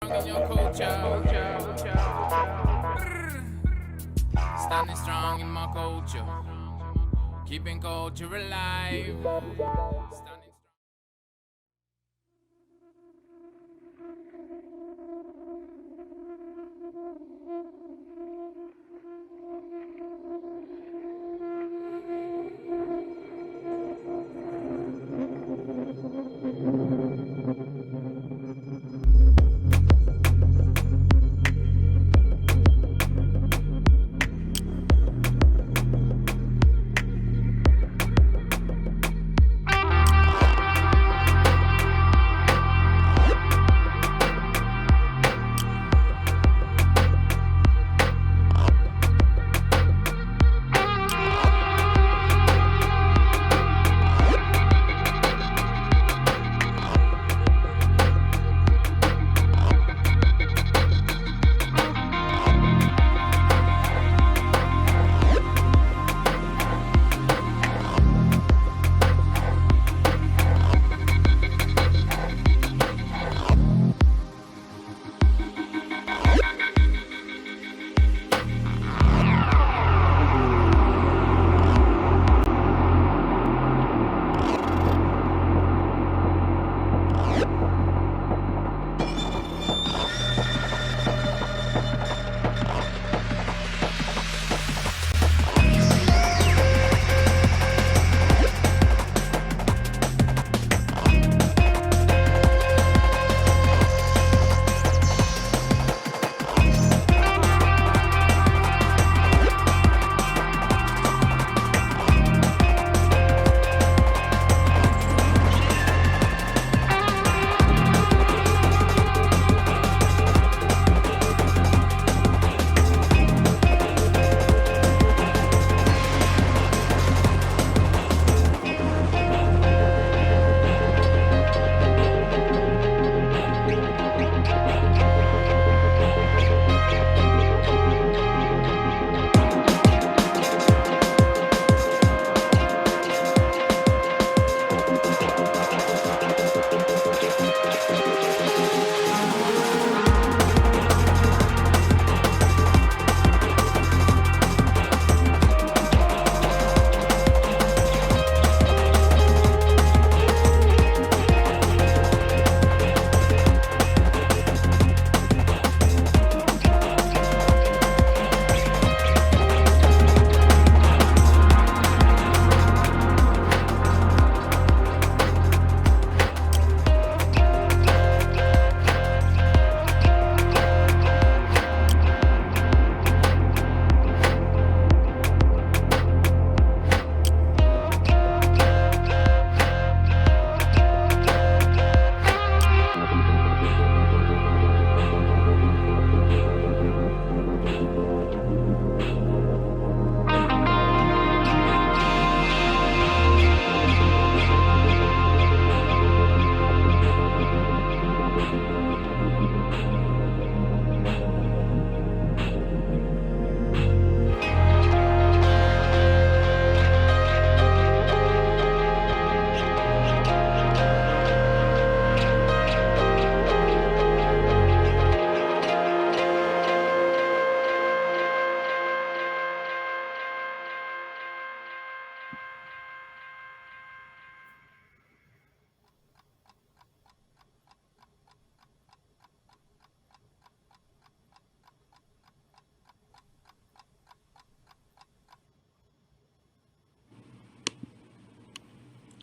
strong in your culture. Standing strong in my culture. Keeping culture alive. Standing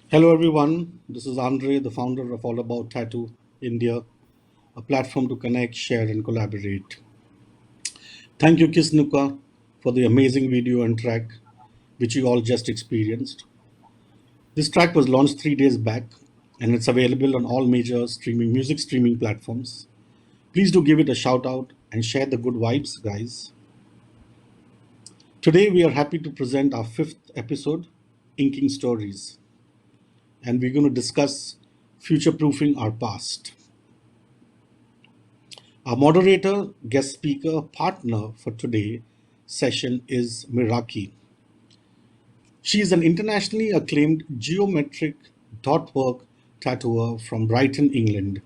Hello, everyone. This is Andre, the founder of All About Tattoo India, a platform to connect, share, and collaborate. Thank you, Kisnuka, for the amazing video and track which you all just experienced. This track was launched 3 days back, and it's available on all major music streaming platforms. Please do give it a shout out and share the good vibes, guys. Today, we are happy to present our fifth episode, Inking Stories, and we're going to discuss future proofing our past. Our moderator, guest speaker, partner for today's session is Miraki. She is an internationally acclaimed geometric dot work tattooer from Brighton, England.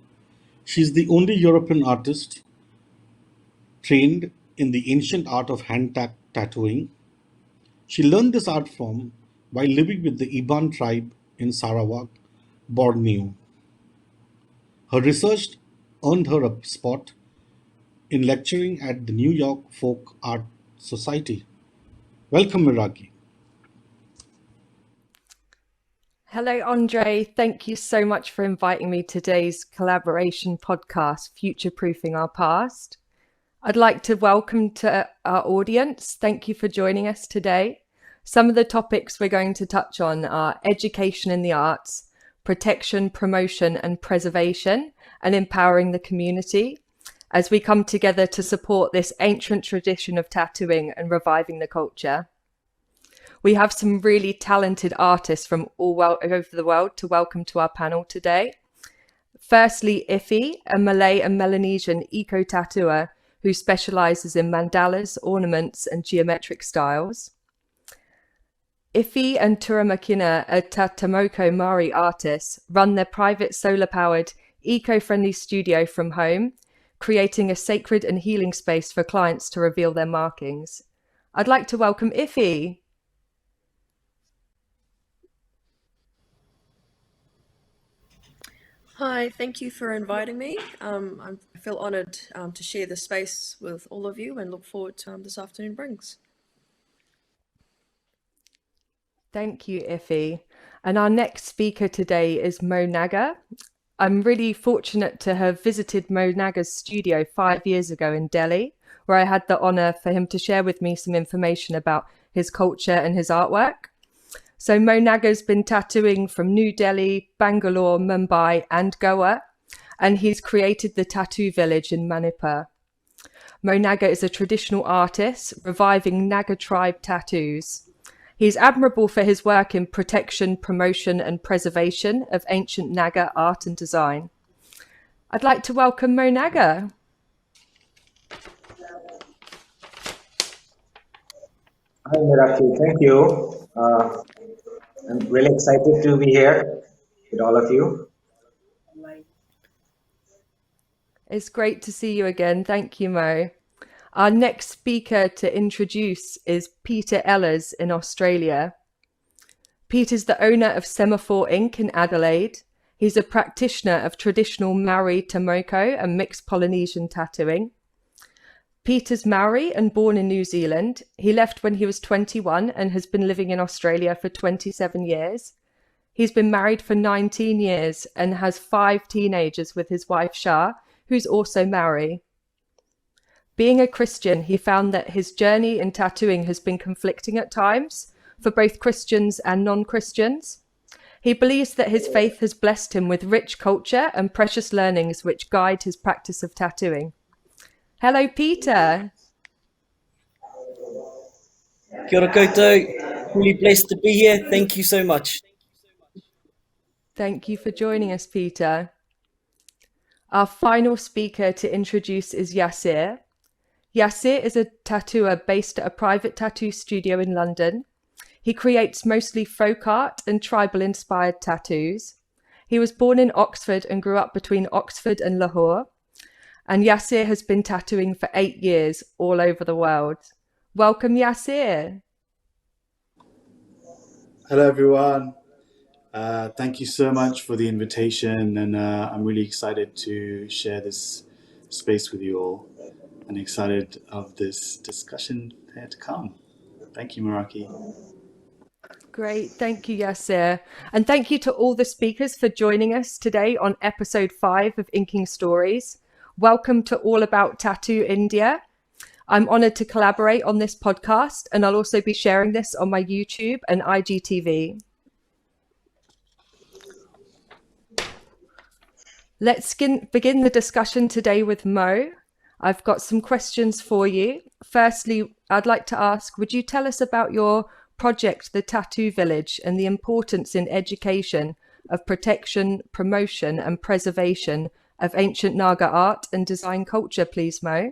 She's the only European artist trained in the ancient art of tattooing. She learned this art form while living with the Iban tribe in Sarawak, Borneo. Her research earned her a spot in lecturing at the New York Folk Art Society. Welcome, Miraki. Hello, Andre. Thank you so much for inviting me to today's collaboration podcast, Future Proofing Our Past. I'd like to welcome to our audience. Thank you for joining us today. Some of the topics we're going to touch on are education in the arts, protection, promotion, and preservation, and empowering the community as we come together to support this ancient tradition of tattooing and reviving the culture. We have some really talented artists from all over the world to welcome to our panel today. Firstly, Iffy, a Malay and Melanesian eco-tattooer who specializes in mandalas, ornaments, and geometric styles. Iffy and Turamakina, a Tatamoko Maori artist, run their private solar-powered, eco-friendly studio from home, creating a sacred and healing space for clients to reveal their markings. I'd like to welcome Iffy. Hi, thank you for inviting me. I feel honoured to share this space with all of you and look forward to this afternoon brings. Thank you, Iffy. And our next speaker today is Mo Naga. I'm really fortunate to have visited Mo Naga's studio 5 years ago in Delhi, where I had the honour for him to share with me some information about his culture and his artwork. So Mo Naga's been tattooing from New Delhi, Bangalore, Mumbai, and Goa, and he's created the Tattoo Village in Manipur. Mo Naga is a traditional artist, reviving Naga tribe tattoos. He's admirable for his work in protection, promotion, and preservation of ancient Naga art and design. I'd like to welcome Mo Naga. Hi, Miraki. Thank you. I'm really excited to be here with all of you. It's great to see you again. Thank you, Mo. Our next speaker to introduce is Peter Elers in Australia. Peter's the owner of Semaphore Ink in Adelaide. He's a practitioner of traditional Maori Tomoko and mixed Polynesian tattooing. Peter's Maori and born in New Zealand. He left when he was 21 and has been living in Australia for 27 years. He's been married for 19 years and has 5 teenagers with his wife Shah, who's also Maori. Being a Christian, he found that his journey in tattooing has been conflicting at times for both Christians and non-Christians. He believes that his faith has blessed him with rich culture and precious learnings which guide his practice of tattooing. Hello, Peter. Kia ora koutou. Really blessed to be here. Thank you so much. Thank you for joining us, Peter. Our final speaker to introduce is Yasir. Yasir is a tattooer based at a private tattoo studio in London. He creates mostly folk art and tribal-inspired tattoos. He was born in Oxford and grew up between Oxford and Lahore. And Yasir has been tattooing for 8 years all over the world. Welcome, Yasir. Hello, everyone. Thank you so much for the invitation, and I'm really excited to share this space with you all and excited of this discussion here to come. Thank you, Miraki. Great. Thank you, Yasir. And thank you to all the speakers for joining us today on episode 5 of Inking Stories. Welcome to All About Tattoo India. I'm honoured to collaborate on this podcast, and I'll also be sharing this on my YouTube and IGTV. Let's begin the discussion today with Mo. I've got some questions for you. Firstly, I'd like to ask, would you tell us about your project, the Tattoo Village, and the importance in education of protection, promotion, and preservation of ancient Naga art and design culture, please, Mo?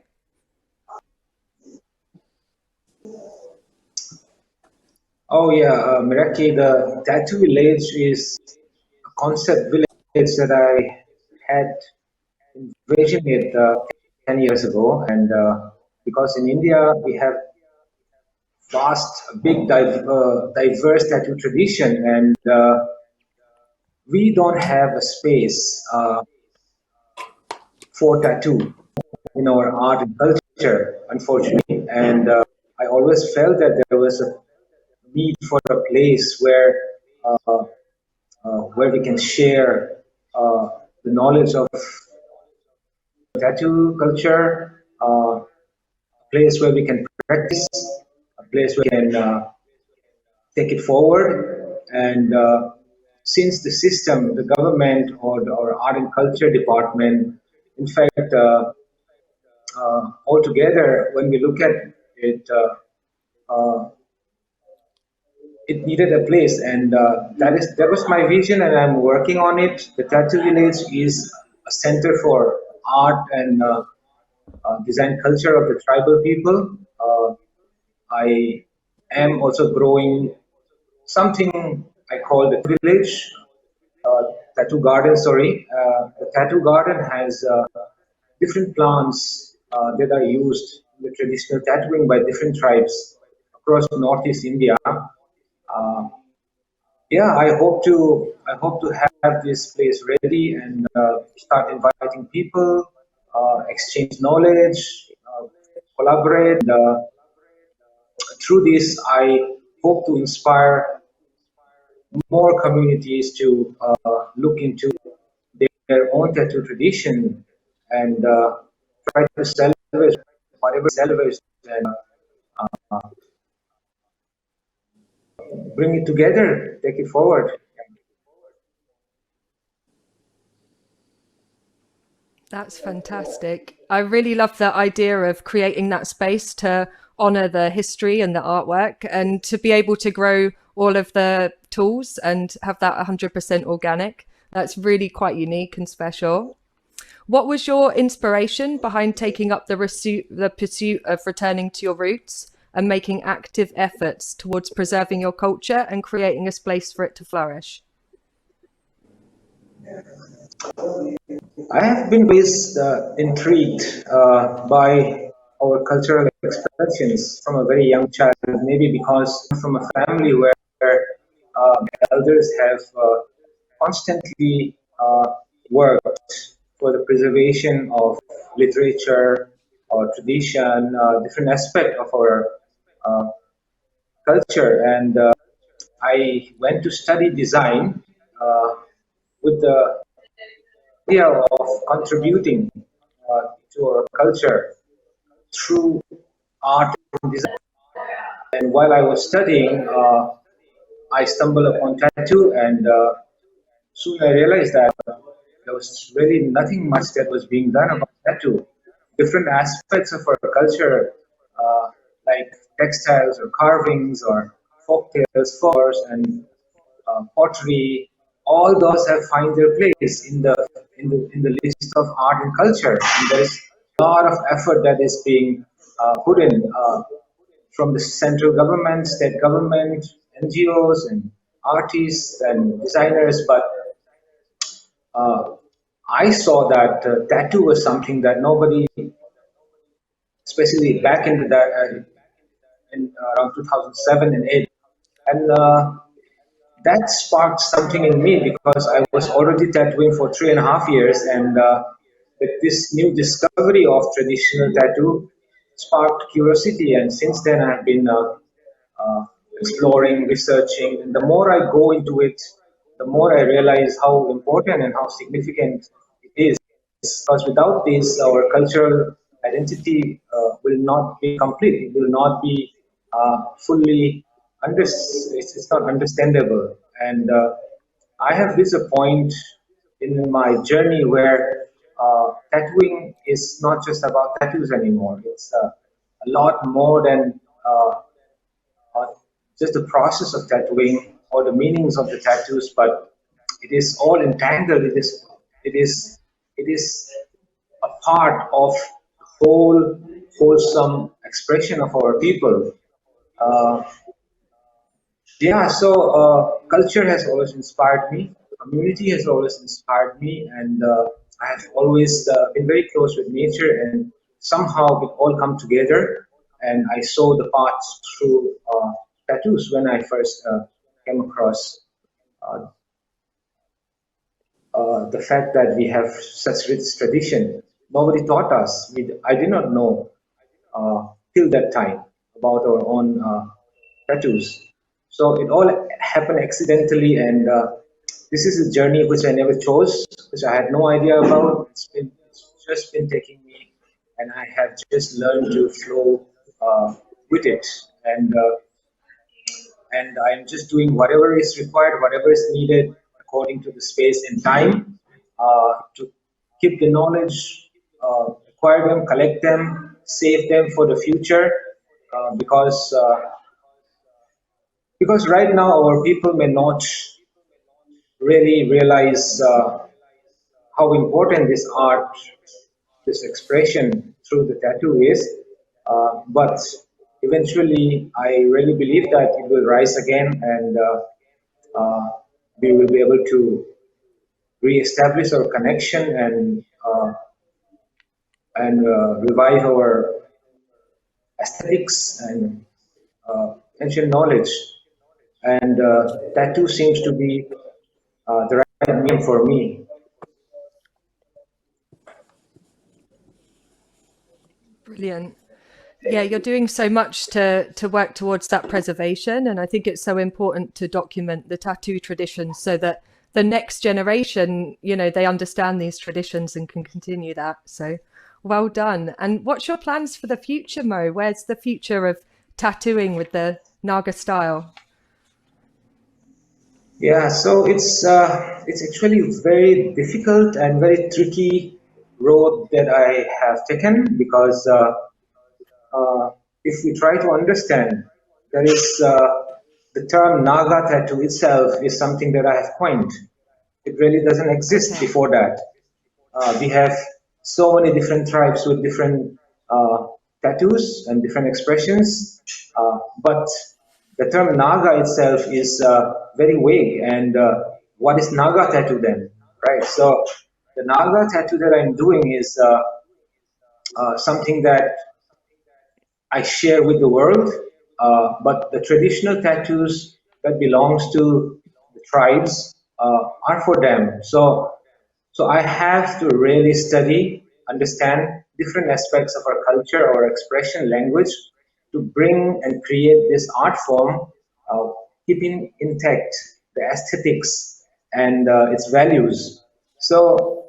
Oh yeah, Miraki, the Tattoo Village is a concept village that I had envisioned it 10 years ago, and because in India we have big, diverse tattoo tradition, and we don't have a space for tattoo in our art and culture, unfortunately. And I always felt that there was a need for a place where we can share the knowledge of tattoo culture, a place where we can practice, a place where we can take it forward. And since the system, the government or art and culture department, in fact, altogether, when we look at it, it needed a place, and that was my vision, and I'm working on it. The Tattoo Village is a center for art and design culture of the tribal people. I am also growing something I call the village, tattoo garden. Sorry, the tattoo garden has different plants that are used in the traditional tattooing by different tribes across Northeast India. Yeah, I hope to have this place ready and start inviting people, exchange knowledge, collaborate. Through this, I hope to inspire more communities to look into their own tattoo tradition and try to salvage whatever salvage and bring it together, take it forward. That's fantastic. I really love the idea of creating that space to honor the history and the artwork and to be able to grow all of the tools and have that 100% organic. That's really quite unique and special. What was your inspiration behind taking up the pursuit of returning to your roots and making active efforts towards preserving your culture and creating a space for it to flourish? I have been always intrigued by our cultural expressions from a very young child, maybe because I'm from a family where elders have constantly worked for the preservation of literature or tradition, different aspect of our uh, culture. And I went to study design uh, with the idea of contributing to our culture through art and design. And while I was studying, I stumbled upon tattoo, and soon I realized that there was really nothing much that was being done about tattoo. Different aspects of our culture, like textiles or carvings or folk tales, flowers, and pottery, all those have find their place in the list of art and culture. And there is a lot of effort that is being put in from the central government, state government, NGOs, and artists and designers. But uh, I saw that tattoo was something that nobody, especially back in around 2007 and 8, and that sparked something in me because I was already tattooing for 3.5 years, and with this new discovery of traditional tattoo sparked curiosity, and since then I've been exploring, researching, and the more I go into it, the more I realize how important and how significant it is. Because without this, our cultural identity will not be complete. It will not be fully it's not understandable. And I have reached a point in my journey where tattooing is not just about tattoos anymore. It's a lot more than uh, just the process of tattooing or the meanings of the tattoos, but it is all entangled. It is a part of the whole wholesome expression of our people. Uh, yeah, so culture has always inspired me. Community has always inspired me, and I have always been very close with nature, and somehow it all come together. And I saw the path through tattoos when I first came across uh, the fact that we have such rich tradition. Nobody taught us. I did not know till that time about our own tattoos. So it all happened accidentally, and this is a journey which I never chose, which I had no idea about. It's just been taking me, and I have just learned to flow with it. And I'm just doing whatever is required, whatever is needed according to the space and time to keep the knowledge, acquire them, collect them, save them for the future, because right now our people may not really realize how important this art, this expression through the tattoo is, but eventually I really believe that it will rise again, and we will be able to re-establish our connection and revive our aesthetics and ancient knowledge. And tattoo seems to be the right name for me. Brilliant. Yeah, you're doing so much to work towards that preservation, and I think it's so important to document the tattoo tradition so that the next generation, they understand these traditions and can continue that. So well done. And what's your plans for the future, Mo? Where's the future of tattooing with the Naga style? Yeah, so it's actually very difficult and very tricky road that I have taken, because if we try to understand, there is the term Naga tattoo itself is something that I have coined. It really doesn't exist Okay. before that. We have so many different tribes with different tattoos and different expressions, but the term Naga itself is very vague. And what is Naga tattoo then, right? So the Naga tattoo that I'm doing is something that I share with the world, but the traditional tattoos that belongs to the tribes are for them. So I have to really study, understand different aspects of our culture, our expression, language, to bring and create this art form, keeping intact the aesthetics and its values. So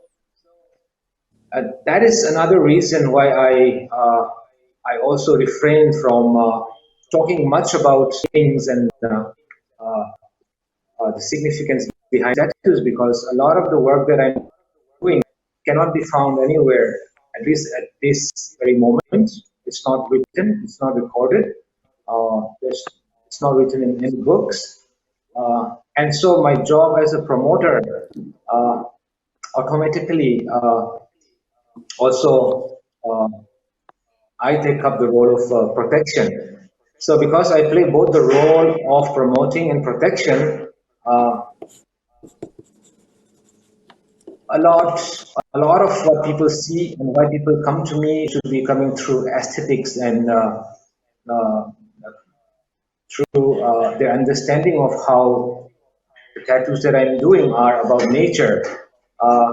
that is another reason why I also refrain from talking much about things and the significance behind tattoos, because a lot of the work that I'm doing cannot be found anywhere, at least at this very moment. It's not written, it's not recorded, it's not written in any books. And so my job as a promoter uh, automatically also I take up the role of protection. So because I play both the role of promoting and protection, uh, a lot a lot of what people see and why people come to me should be coming through aesthetics and uh, through their understanding of how the tattoos that I'm doing are about nature. Uh,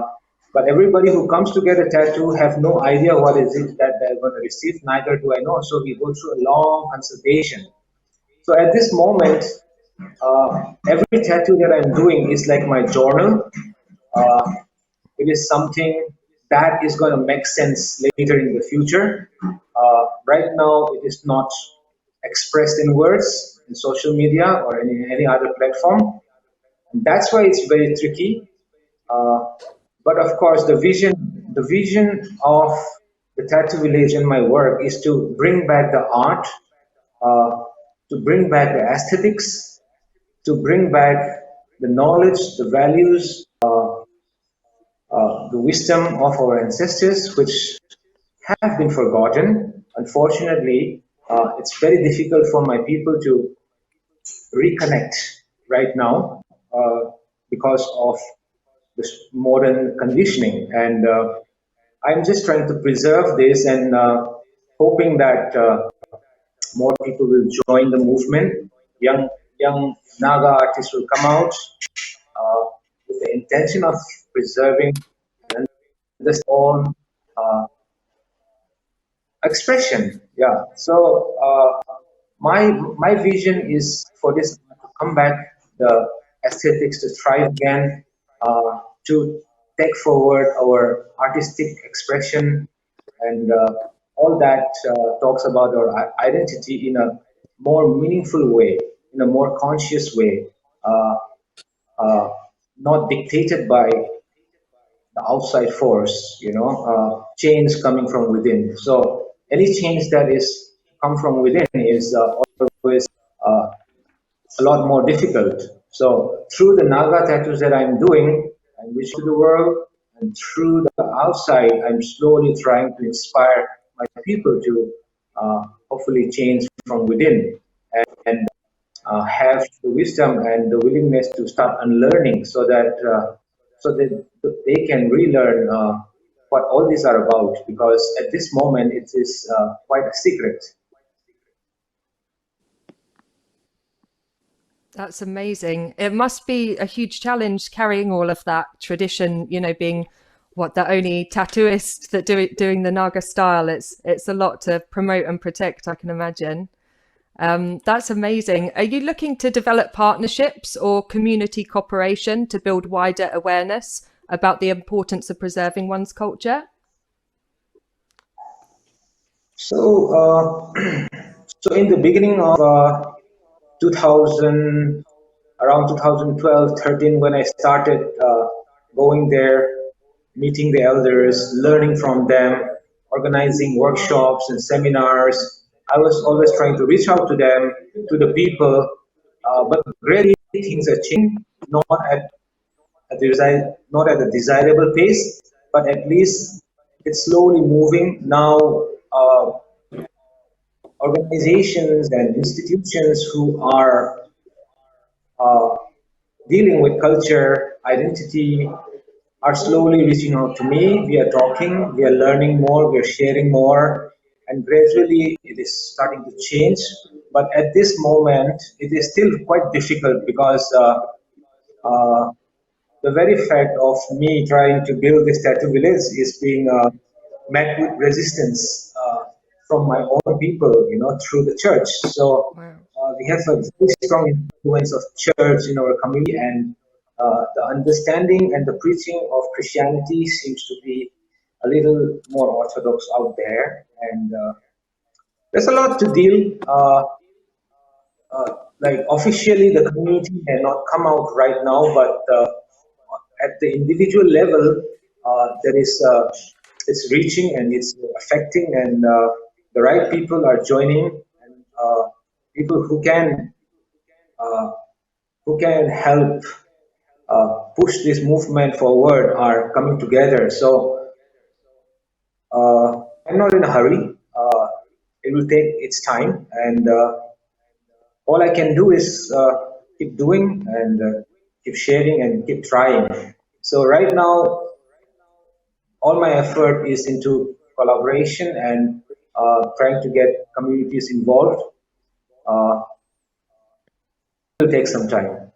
but everybody who comes to get a tattoo have no idea what is it that they're going to receive, neither do I know. So we go through a long consultation. So at this moment, every tattoo that I'm doing is like my journal. Uh, it is something that is going to make sense later in the future. Right now, it is not expressed in words in social media or any other platform. And that's why it's very tricky. Uh, but of course, the vision of the Tattoo Village and my work is to bring back the art, uh, to bring back the aesthetics, to bring back the knowledge, the values, the wisdom of our ancestors, which have been forgotten. Unfortunately, it's very difficult for my people to reconnect right now because of this modern conditioning. And I'm just trying to preserve this and hoping that more people will join the movement. Young Naga artists will come out uh, with the intention of preserving and this own uh, expression. Yeah. So my vision is for this to come back, the aesthetics to thrive again, to take forward our artistic expression, and all that talks about our identity in a more meaningful way, in a more conscious way, uh, uh, not dictated by the outside force, change coming from within. So any change that is come from within is always uh, a lot more difficult. So through the Naga tattoos that I'm doing, I'm reaching to the world, and through the outside, I'm slowly trying to inspire my people to hopefully change from within and have the wisdom and the willingness to start unlearning, so that they can relearn what all these are about. Because at this moment, it is quite a secret. That's amazing. It must be a huge challenge carrying all of that tradition, being the only tattooist that doing the Naga style. It's a lot to promote and protect, I can imagine. That's amazing. Are you looking to develop partnerships or community cooperation to build wider awareness about the importance of preserving one's culture? So, so in the beginning of 2000, around 2012, 13, when I started going there, meeting the elders, learning from them, organizing workshops and seminars, I was always trying to reach out to them, to the people, but gradually things are changing, not at not at a desirable pace, but at least it's slowly moving now. Uh, Organizations and institutions who are uh, dealing with culture, identity, are slowly reaching out to me. We are talking, we are learning more, we are sharing more, and gradually it is starting to change. But at this moment, it is still quite difficult because uh, the very fact of me trying to build this tattoo village is being met with resistance from my own people, through the church. So Wow. we have a very strong influence of church in our community, and the understanding and the preaching of Christianity seems to be a little more orthodox out there, and there's a lot to deal. Like officially, the community may not come out right now, but at the individual level, there is it's reaching and it's affecting, and the right people are joining, and people uh, who can help push this movement forward are coming together. So I'm not in a hurry. It will take its time, and all I can do is keep doing and keep sharing and keep trying. So right now, all my effort is into collaboration and trying to get communities involved. Uh, it will take some time.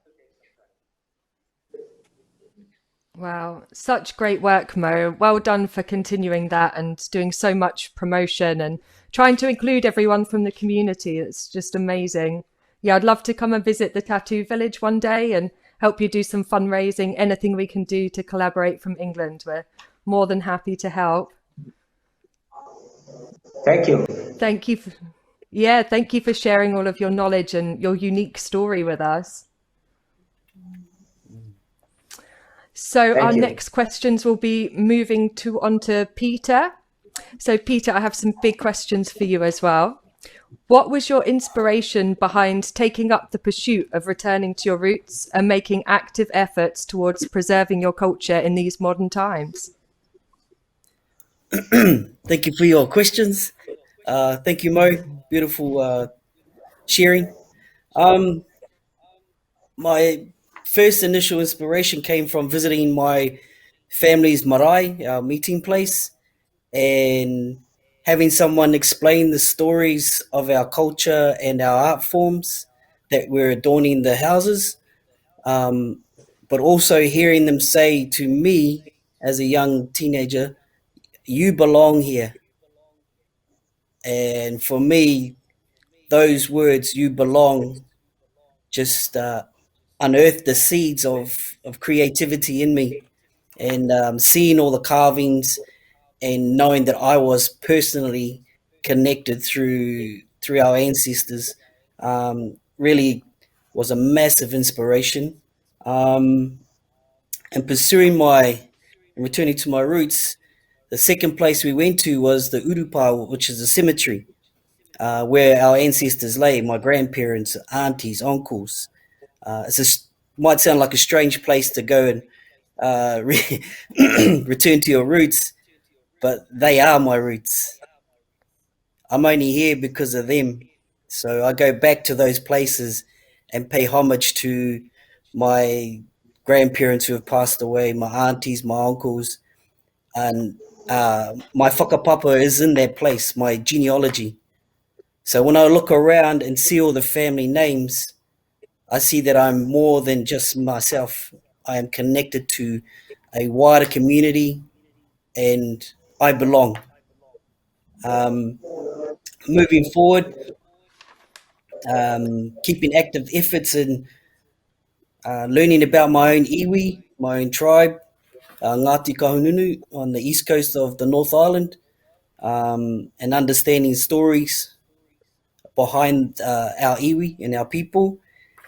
Wow, such great work, Mo. Well done for continuing that and doing so much promotion and trying to include everyone from the community. It's just amazing. Yeah, I'd love to come and visit the Tattoo Village one day and help you do some fundraising. Anything we can do to collaborate from England, we're more than happy to help. Thank you. Thank you. Thank you for sharing all of your knowledge and your unique story with us. So Thank our you. next questions will be moving on to Peter. So Peter, I have some big questions for you as well. What was your inspiration behind taking up the pursuit of returning to your roots and making active efforts towards preserving your culture in these modern times? Thank you for your questions. Thank you, Mo. Beautiful sharing. My first initial inspiration came from visiting my family's marae, our meeting place, and having someone explain the stories of our culture and our art forms that were adorning the houses, but also hearing them say to me as a young teenager, "You belong here." And for me, those words, "you belong," just unearthed the seeds of creativity in me. And seeing all the carvings and knowing that I was personally connected through our ancestors really was a massive inspiration. Um, and returning to my roots, the second place we went to was the Urupa, which is a cemetery where our ancestors lay, my grandparents, aunties, uncles. Might sound like a strange place to go and return to your roots, but they are my roots. I'm only here because of them. So I go back to those places and pay homage to my grandparents who have passed away, my aunties, my uncles, and my whakapapa is in that place, my genealogy. So when I look around and see all the family names, I see that I'm more than just myself. I am connected to a wider community and I belong. Moving forward, keeping active efforts in learning about my own iwi, my own tribe, Ngāti Kahungunu on the east coast of the North Island, and understanding stories behind our iwi and our people,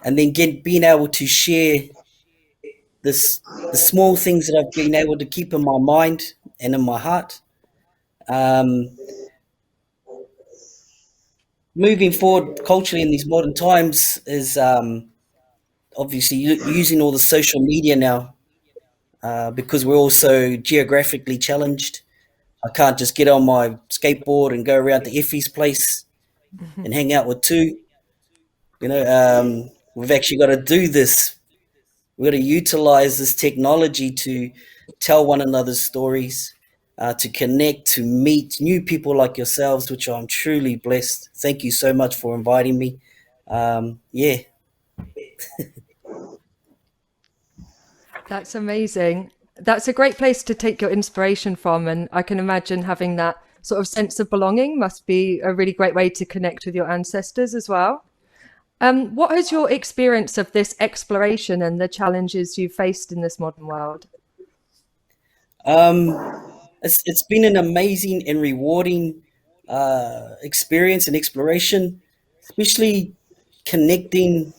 and then being able to share the small things that I've been able to keep in my mind and in my heart. Moving forward culturally in these modern times is obviously using all the social media now because we're also geographically challenged. I can't just get on my skateboard and go around to Effie's place and hang out with two. We've actually got to do this. We've got to utilize this technology to tell one another's stories, to connect, to meet new people like yourselves, which I'm truly blessed. Thank you so much for inviting me. Yeah. That's amazing. That's a great place to take your inspiration from. And I can imagine having that sort of sense of belonging must be a really great way to connect with your ancestors as well. What has your experience of this exploration and the challenges you've faced in this modern world? It's been an amazing and rewarding experience and exploration, especially connecting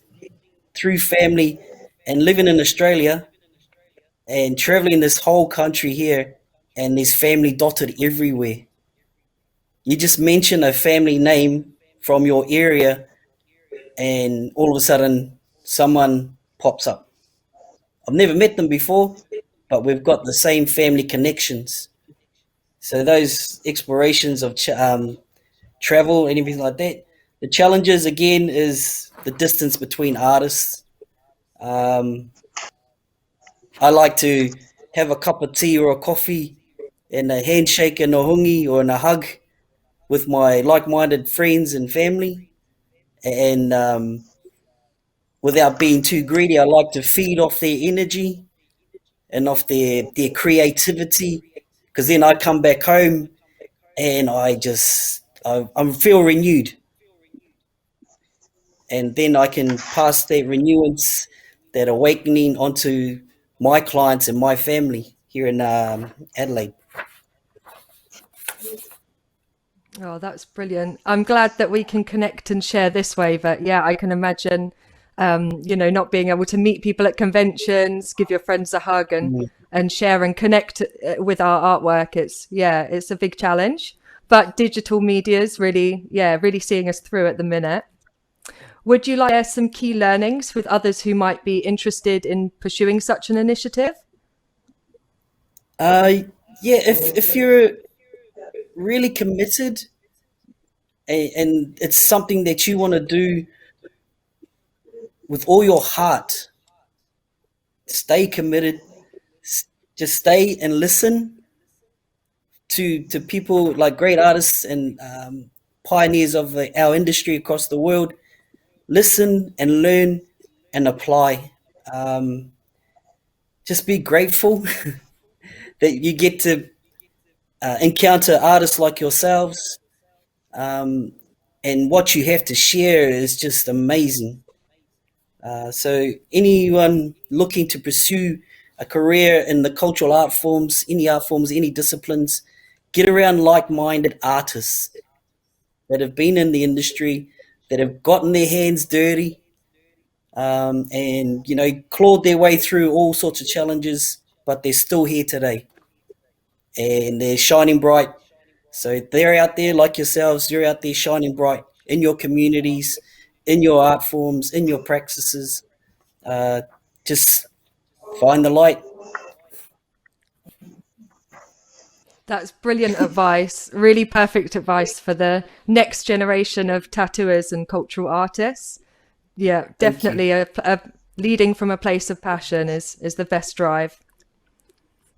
through family and living in Australia and traveling this whole country here, and there's family dotted everywhere. You just mention a family name from your area and all of a sudden someone pops up. I've never met them before, but we've got the same family connections. So those explorations of travel and everything like that. The challenges again is the distance between artists. I like to have a cup of tea or a coffee and a handshake and a hungi or a hug with my like-minded friends and family. And without being too greedy, I like to feed off their energy and off their creativity, because then I come back home and I feel renewed. And then I can pass that renewance, that awakening onto my clients and my family here in Adelaide. Oh, that's brilliant. I'm glad that we can connect and share this way. But yeah, I can imagine, not being able to meet people at conventions, give your friends a hug and share and connect with our artwork. It's a big challenge, but digital media is really seeing us through at the minute. Would you like to share some key learnings with others who might be interested in pursuing such an initiative? If you're really committed and it's something that you want to do with all your heart, stay committed, just stay and listen to people like great artists and pioneers of our industry across the world. Listen and learn and apply. Um, just be grateful that you get to encounter artists like yourselves, and what you have to share is just amazing. So anyone looking to pursue a career in the cultural art forms, any disciplines, get around like-minded artists that have been in the industry, that have gotten their hands dirty, and clawed their way through all sorts of challenges, but they're still here today, and they're shining bright. So they're out there like yourselves. You're out there shining bright in your communities, in your art forms, in your practices. Just find the light. That's brilliant advice. Really perfect advice for the next generation of tattooers and cultural artists. Yeah, definitely a leading from a place of passion is the best drive.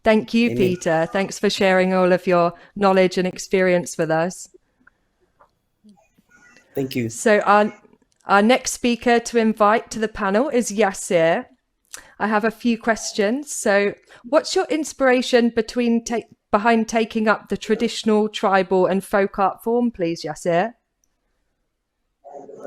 Thank you, Amen. Peter. Thanks for sharing all of your knowledge and experience with us. Thank you. So our next speaker to invite to the panel is Yasir. I have a few questions. So what's your inspiration behind taking up the traditional, tribal and folk art form, please, Yasir?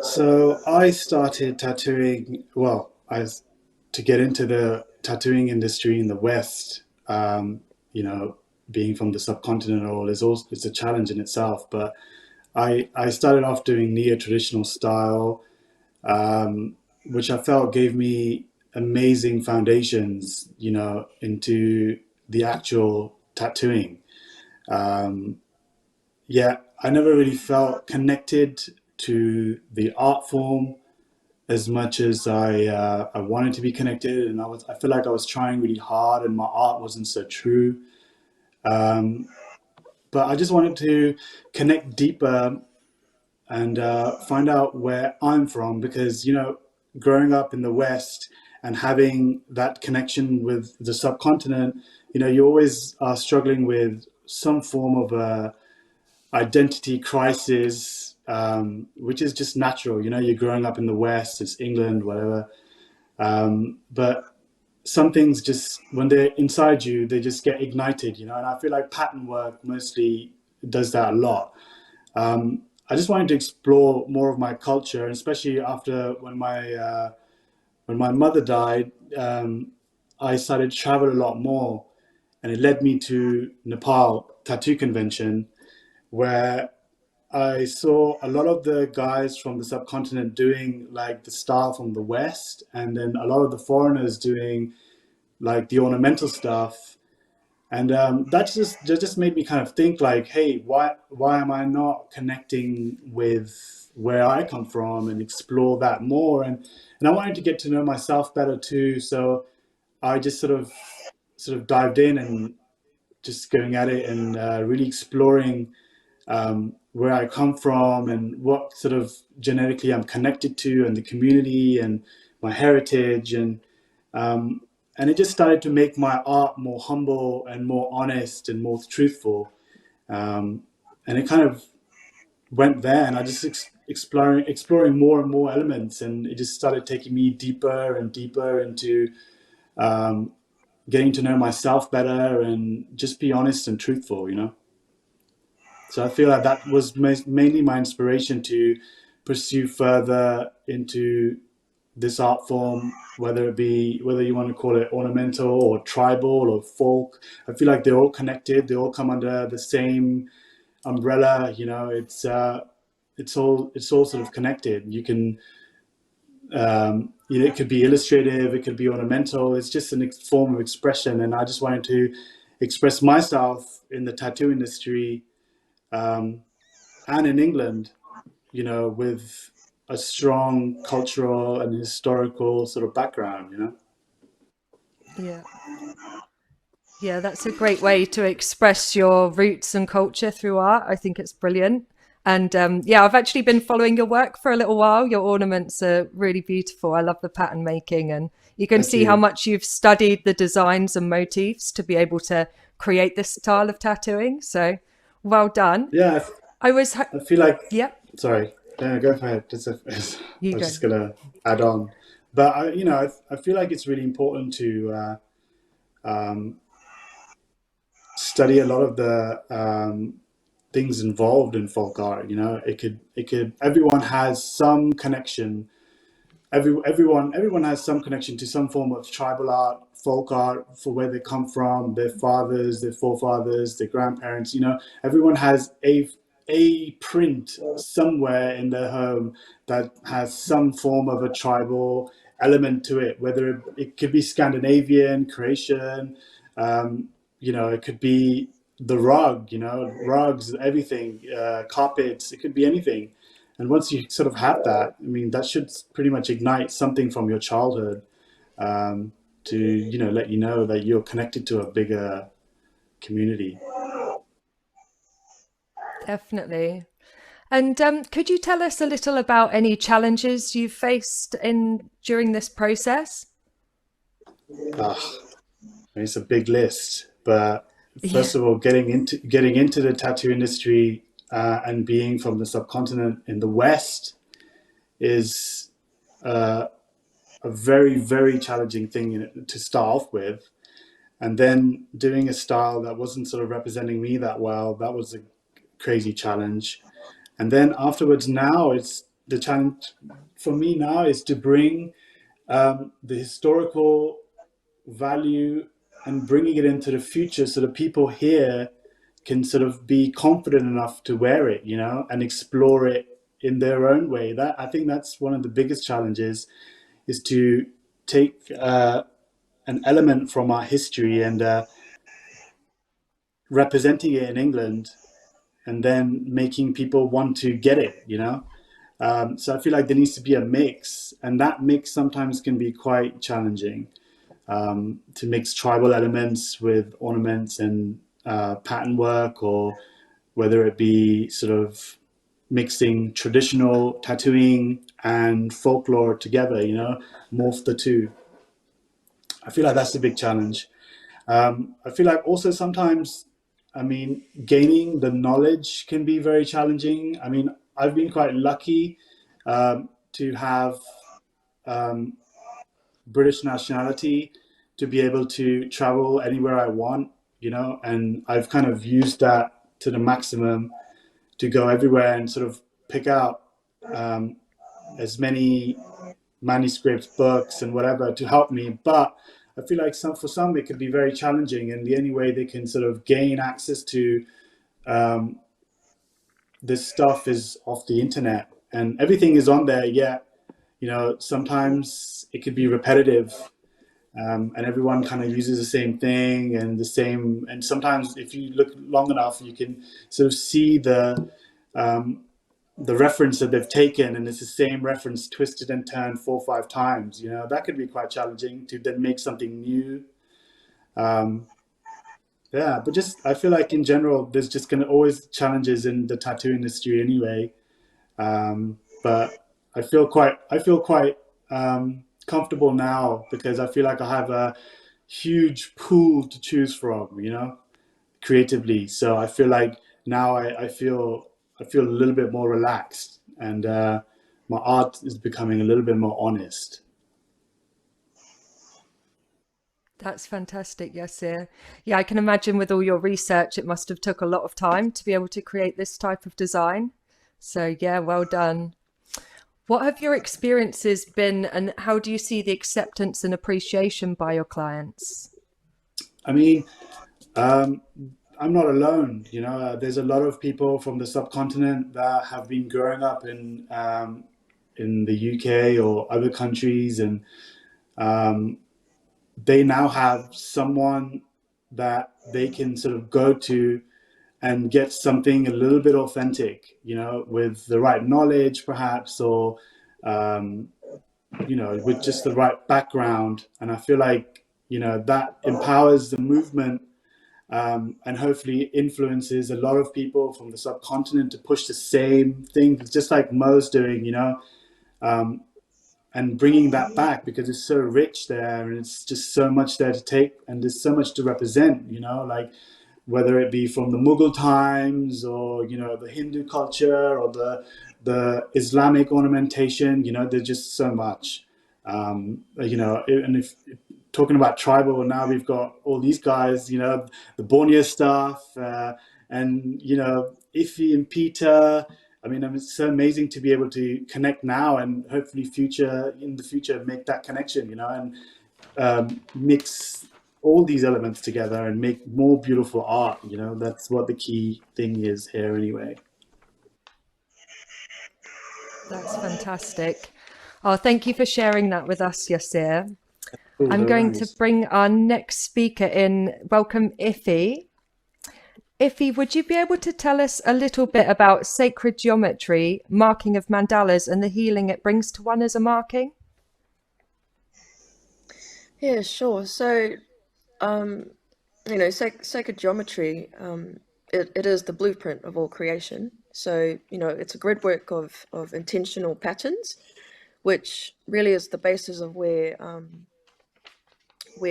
So I started tattooing, to get into the tattooing industry in the West, being from the subcontinent it's a challenge in itself. But I started off doing neo-traditional style, which I felt gave me amazing foundations, into the actual tattooing. I never really felt connected to the art form as much as I wanted to be connected, and I feel like I was trying really hard, and my art wasn't so true. But I just wanted to connect deeper and find out where I'm from, because growing up in the West and having that connection with the subcontinent, you always are struggling with some form of a identity crisis, which is just natural. You're growing up in the West, it's England, whatever. But some things just, when they're inside you, they just get ignited, and I feel like pattern work mostly does that a lot. I just wanted to explore more of my culture, and especially after when my mother died, I started to travel a lot more, and it led me to Nepal Tattoo Convention, where I saw a lot of the guys from the subcontinent doing like the style from the West, and then a lot of the foreigners doing like the ornamental stuff. And that just made me kind of think like, hey, why am I not connecting with where I come from and explore that more? And I wanted to get to know myself better too. So I just sort of dived in and just going at it and really exploring where I come from and what sort of genetically I'm connected to, and the community and my heritage, and it just started to make my art more humble and more honest and more truthful, and it kind of went there, and I just exploring more and more elements, and it just started taking me deeper and deeper into getting to know myself better and just be honest and truthful. So I feel like that was mainly my inspiration to pursue further into this art form, whether you want to call it ornamental or tribal or folk. I feel like they're all connected. They all come under the same umbrella. It's all sort of connected. You can, it could be illustrative, it could be ornamental. It's just a form of expression, and I just wanted to express myself in the tattoo industry. And in England, with a strong cultural and historical sort of background. Yeah, that's a great way to express your roots and culture through art. I think it's brilliant. And I've actually been following your work for a little while. Your ornaments are really beautiful. I love the pattern making, and You can Thank see how you. much you've studied the designs and motifs to be able to create this style of tattooing. So well done. Yeah, I was, I feel like, yep, sorry, go ahead. you I was go. just gonna add on, but I feel like it's really important to um, study a lot of the things involved in folk art. Everyone has some connection. Everyone has some connection to some form of tribal art, folk art, for where they come from, their fathers, their forefathers, their grandparents. Everyone has a print somewhere in their home that has some form of a tribal element to it, whether it could be Scandinavian, Croatian, it could be the rug, rugs, everything, carpets, it could be anything. And once you sort of have that, I mean, that should pretty much ignite something from your childhood, to, let you know that you're connected to a bigger community. Definitely. And could you tell us a little about any challenges you've faced during this process? It's a big list, but Yeah, first of all, getting into the tattoo industry, and being from the subcontinent in the West is a very, very challenging thing to start off with. And then doing a style that wasn't sort of representing me that well, that was a crazy challenge. And then afterwards, now it's the challenge for me now is to bring the historical value and bringing it into the future so that people here can sort of be confident enough to wear it, and explore it in their own way. That I think that's one of the biggest challenges, is to take an element from our history and representing it in England, and then making people want to get it. So I feel like there needs to be a mix, and that mix sometimes can be quite challenging, to mix tribal elements with ornaments and pattern work, or whether it be sort of mixing traditional tattooing and folklore together, morph the two. I feel like that's the big challenge. I feel like also sometimes, I mean, gaining the knowledge can be very challenging. I mean, I've been quite lucky to have British nationality, to be able to travel anywhere I want, and I've kind of used that to the maximum, to go everywhere and sort of pick out as many manuscripts, books, and whatever to help me. But I feel like for some it could be very challenging, and the only way they can sort of gain access to this stuff is off the internet, and everything is on there. Yet, sometimes it could be repetitive, and everyone kind of uses the same thing and sometimes if you look long enough, you can sort of see the reference that they've taken, and it's the same reference twisted and turned 4 or 5 times. That could be quite challenging to then make something new. Yeah, but just I feel like in general, there's just going to always challenges in the tattoo industry anyway. But I feel quite comfortable now, because I feel like I have a huge pool to choose from, creatively. So I feel like now I feel a little bit more relaxed, and my art is becoming a little bit more honest. that's fantastic, Yasir. Yeah, I can imagine with all your research, it must have took a lot of time to be able to create this type of design. So yeah, well done. What have your experiences been, and how do you see the acceptance and appreciation by your clients? I mean, um, I'm not alone. There's a lot of people from the subcontinent that have been growing up in the UK or other countries, and um, they now have someone that they can sort of go to and get something a little bit authentic, with the right knowledge, perhaps, or um, with just the right background. And I feel like that empowers the movement, and hopefully influences a lot of people from the subcontinent to push the same thing, just like Mo's doing. Um, and bringing that back, because it's so rich there and it's just so much there to take and there's so much to represent, like whether it be from the Mughal times or the Hindu culture or the Islamic ornamentation. There's just so much. And if talking about tribal, now we've got all these guys, the Borneo stuff, and Iffy and Peter. I mean, it's so amazing to be able to connect now and hopefully in the future make that connection, and mix all these elements together and make more beautiful art. That's what the key thing is here anyway. That's fantastic. Oh, thank you for sharing that with us, Yasir. Cool, I'm no going worries. to bring our next speaker in. Welcome, Iffy. Iffy, would you be able to tell us a little bit about sacred geometry, marking of mandalas, and the healing it brings to one as a marking? Yeah, sure. So, sacred geometry, it is the blueprint of all creation. So, it's a grid work of intentional patterns, which really is the basis of where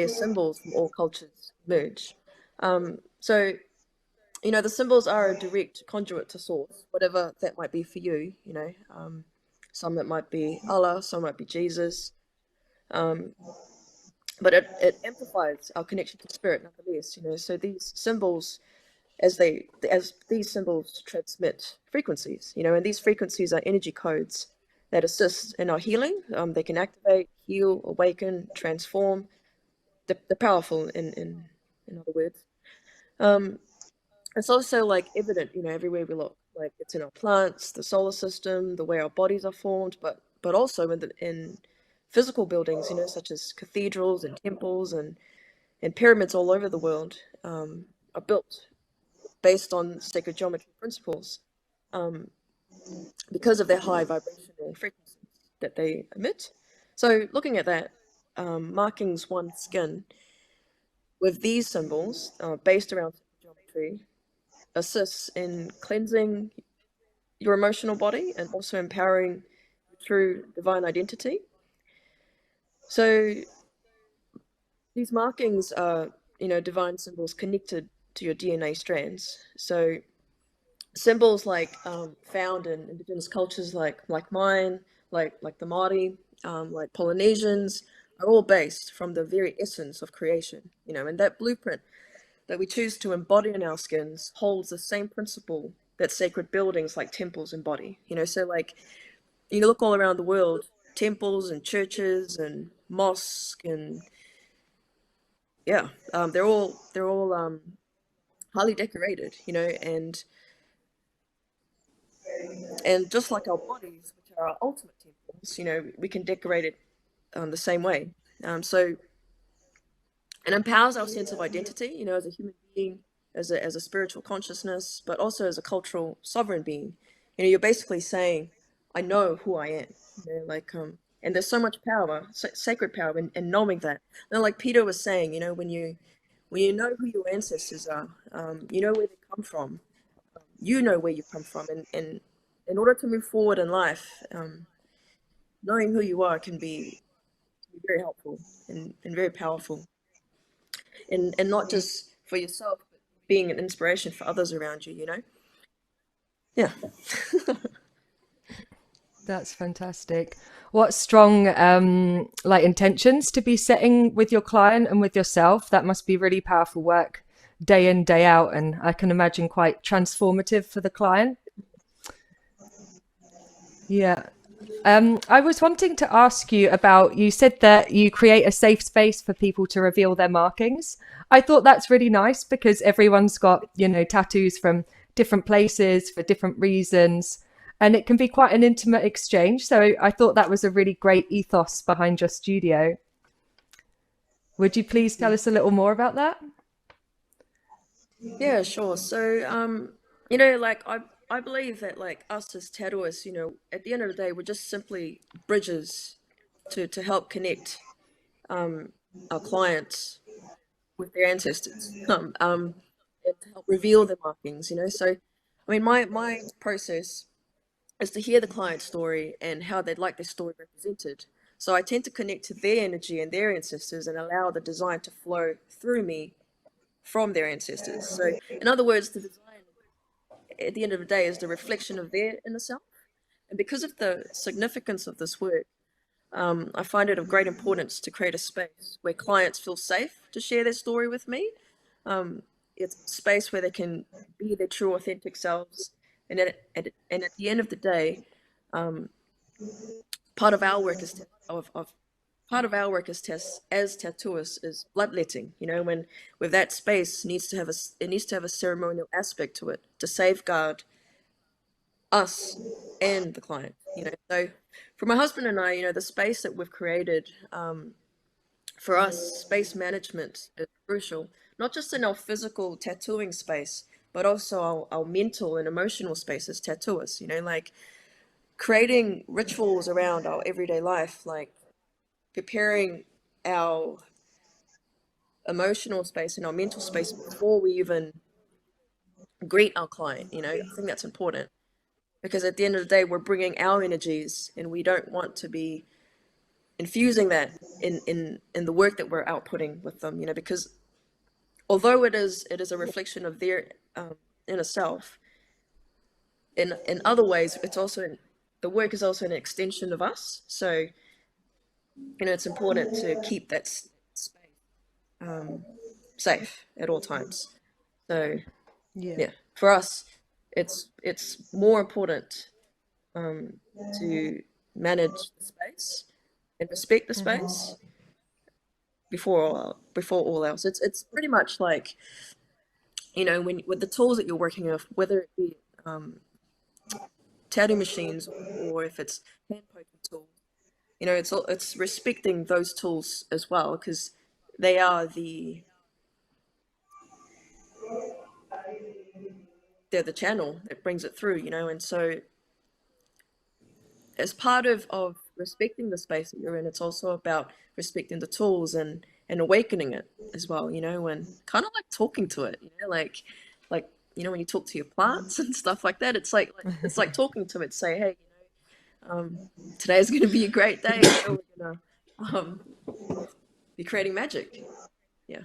symbols from all cultures merge. So, the symbols are a direct conduit to source, whatever that might be for you. Some that might be Allah, some might be Jesus. But it amplifies our connection to spirit, nonetheless. So these symbols, as these symbols transmit frequencies, and these frequencies are energy codes that assist in our healing. They can activate, heal, awaken, transform. They're powerful in other words. It's also like evident, everywhere we look. Like it's in our plants, the solar system, the way our bodies are formed, but also in physical buildings, such as cathedrals and temples and pyramids all over the world, are built based on sacred geometry principles, because of their high vibrational frequencies that they emit. So looking at that, markings one skin with these symbols based around sacred geometry assists in cleansing your emotional body and also empowering true divine identity. So these markings are, divine symbols connected to your DNA strands. So symbols like found in indigenous cultures like mine, like the Māori, like Polynesians, are all based from the very essence of creation. And that blueprint that we choose to embody in our skins holds the same principle that sacred buildings like temples embody. So like you look all around the world, temples and churches and mosques and they're all highly decorated, and just like our bodies, which are our ultimate temples, we can decorate it the same way. So it empowers our sense of identity, as a human being, as a spiritual consciousness, but also as a cultural sovereign being. You're basically saying, I know who I am. And there's so much power, sacred power in knowing that. Like Peter was saying, when you know who your ancestors are, you know where they come from, you know where you come from, and in order to move forward in life, knowing who you are can be very helpful and very powerful, and not just for yourself, but being an inspiration for others around you. Yeah. That's fantastic. What strong intentions to be setting with your client and with yourself. That must be really powerful work day in, day out, and I can imagine quite transformative for the client. Yeah. I was wanting to ask you about, you said that you create a safe space for people to reveal their markings. I thought that's really nice because everyone's got, tattoos from different places for different reasons, and it can be quite an intimate exchange. So I thought that was a really great ethos behind your studio. Would you please tell us a little more about that? Yeah, sure. So, I believe that like us as tattooists, at the end of the day, we're just simply bridges to help connect our clients with their ancestors, and to help reveal their markings. So, I mean, my process is to hear the client's story and how they'd like their story represented, So I tend to connect to their energy and their ancestors and allow the design to flow through me from their ancestors. So in other words, the design at the end of the day is the reflection of their inner self. And because of the significance of this work, I find it of great importance to create a space where clients feel safe to share their story with me. It's a space where they can be their true, authentic selves. And at the end of the day, part of our work is as tattooists is bloodletting. When with that space needs to have a ceremonial aspect to it to safeguard us and the client. So for my husband and I, the space that we've created, for us, space management is crucial, not just in our physical tattooing space, but also our mental and emotional space as tattooists, like creating rituals around our everyday life, like preparing our emotional space and our mental space before we even greet our client. I think that's important, because at the end of the day, we're bringing our energies, and we don't want to be infusing that in the work that we're outputting with them, because although it is a reflection of their inner self, in other ways, the work is also an extension of us. So it's important to keep that space safe at all times. So yeah, for us, it's more important to manage the space and respect the space before all else. It's pretty much like, when with the tools that you're working with, whether it be tattoo machines or if it's hand poking tools, it's respecting those tools as well, because they are they're the channel that brings it through, and so as part of respecting the space that you're in, it's also about respecting the tools and awakening it as well, and kind of like talking to it, like when you talk to your plants and stuff like that, it's like talking to it, say, hey, today's going to be a great day. We're going to be creating magic. Yeah.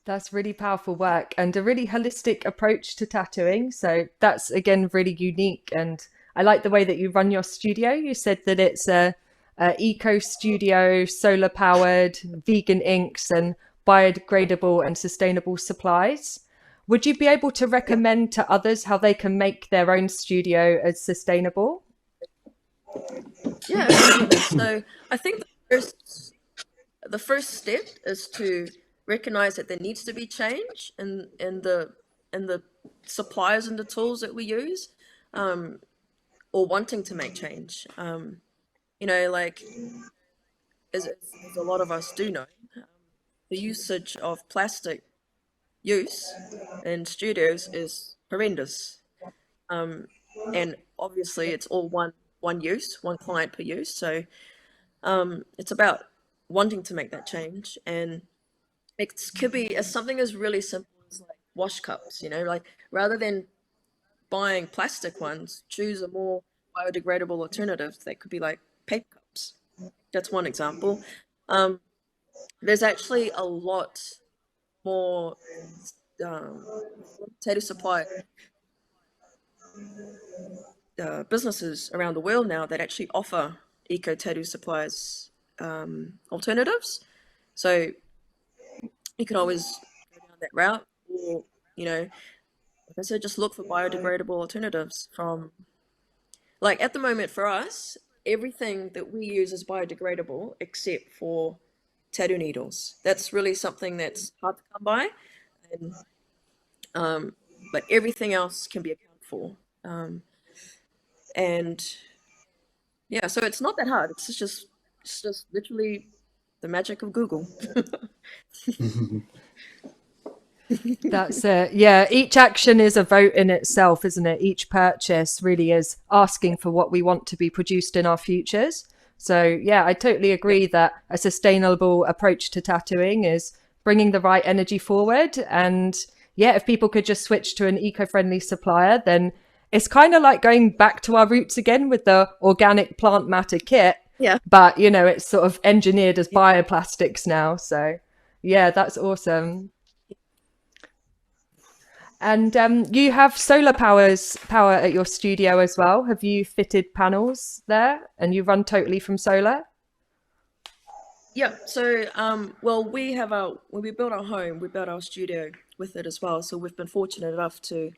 That's really powerful work and a really holistic approach to tattooing. So that's, again, really unique. And I like the way that you run your studio. You said that it's a eco studio, solar powered, vegan inks and biodegradable and sustainable supplies. Would you be able to recommend to others how they can make their own studio as sustainable? Yeah. So I think the first step is to recognize that there needs to be change in the suppliers and the tools that we use, or wanting to make change. Like as a lot of us do know, the usage of plastic use in studios is horrendous, and obviously it's all one use, one client per use. So it's about wanting to make that change, and it could be as something as really simple as like wash cups, like rather than buying plastic ones, choose a more biodegradable alternative that could be like paper cups. That's one example. There's actually a lot more tattoo supply businesses around the world now that actually offer eco tattoo supplies alternatives. So you can always go down that route, or like I said, just look for biodegradable alternatives from, like at the moment for us, everything that we use is biodegradable except for tattoo needles. That's really something that's hard to come by, and but everything else can be accounted for. And yeah, so it's not that hard. It's just literally the magic of Google. That's it. Yeah, each action is a vote in itself, isn't it? Each purchase really is asking for what we want to be produced in our futures. So yeah, I totally agree that a sustainable approach to tattooing is bringing the right energy forward. And yeah, if people could just switch to an eco-friendly supplier, then it's kind of like going back to our roots again with the organic plant matter kit. Yeah. But, you know, it's sort of engineered as bioplastics now. So, yeah, that's awesome. And you have solar power at your studio as well. Have you fitted panels there and you run totally from solar? Yeah. So, well, when we built our home, we built our studio with it as well. So we've been fortunate enough to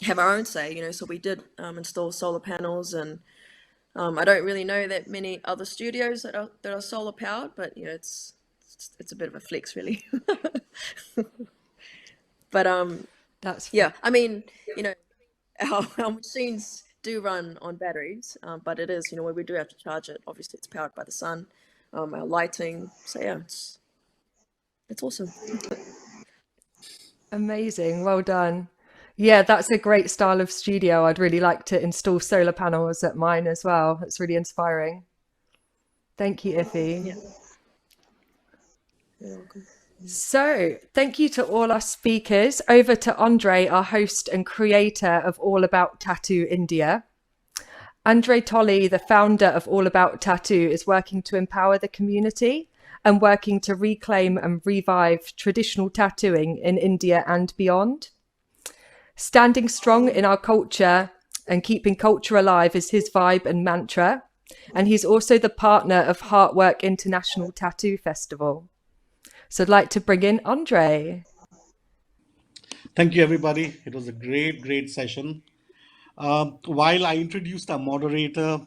have our own say, you know. So we did install solar panels, and I don't really know that many other studios that are solar powered, but you know, it's a bit of a flex, really. But That's yeah, I mean, you know, our machines do run on batteries, but it is, you know, when we do have to charge it, obviously it's powered by the sun, our lighting. So yeah, it's awesome. amazing. Well done. Yeah, that's a great style of studio. I'd really like to install solar panels at mine as well. It's really inspiring. Thank you, Iffy. Yeah. You're welcome. So, thank you to all our speakers. Over to Andre, our host and creator of All About Tattoo India. Andre Tolley, the founder of All About Tattoo, is working to empower the community and working to reclaim and revive traditional tattooing in India and beyond. Standing strong in our culture and keeping culture alive is his vibe and mantra. And he's also the partner of Heartwork International Tattoo Festival. So I'd like to bring in Andre. Thank you, everybody. It was a great session. While I introduced our moderator,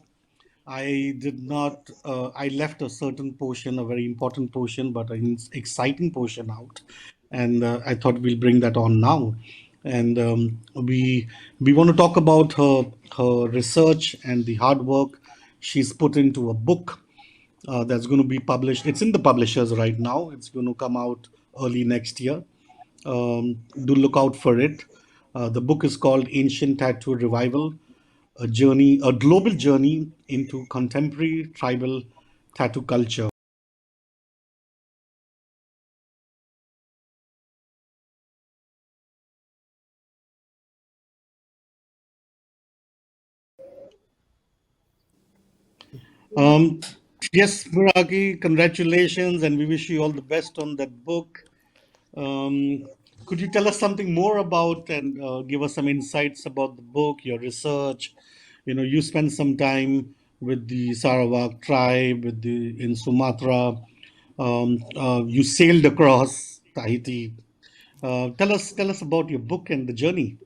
I did not, I left a certain portion, a very important portion, but an exciting portion out. And I thought we'll bring that on now. And we want to talk about her research and the hard work she's put into a book that's going to be published. It's in the publishers right now. It's going to come out early next year. Do look out for it. The book is called Ancient Tattoo Revival, a global journey into contemporary tribal tattoo culture. Um, yes, Muraki, congratulations, and we wish you all the best on that book. Could you tell us something more about and give us some insights about the book, your research? You know, you spent some time with the Sarawak tribe, in Sumatra. You sailed across Tahiti. Tell us about your book and the journey.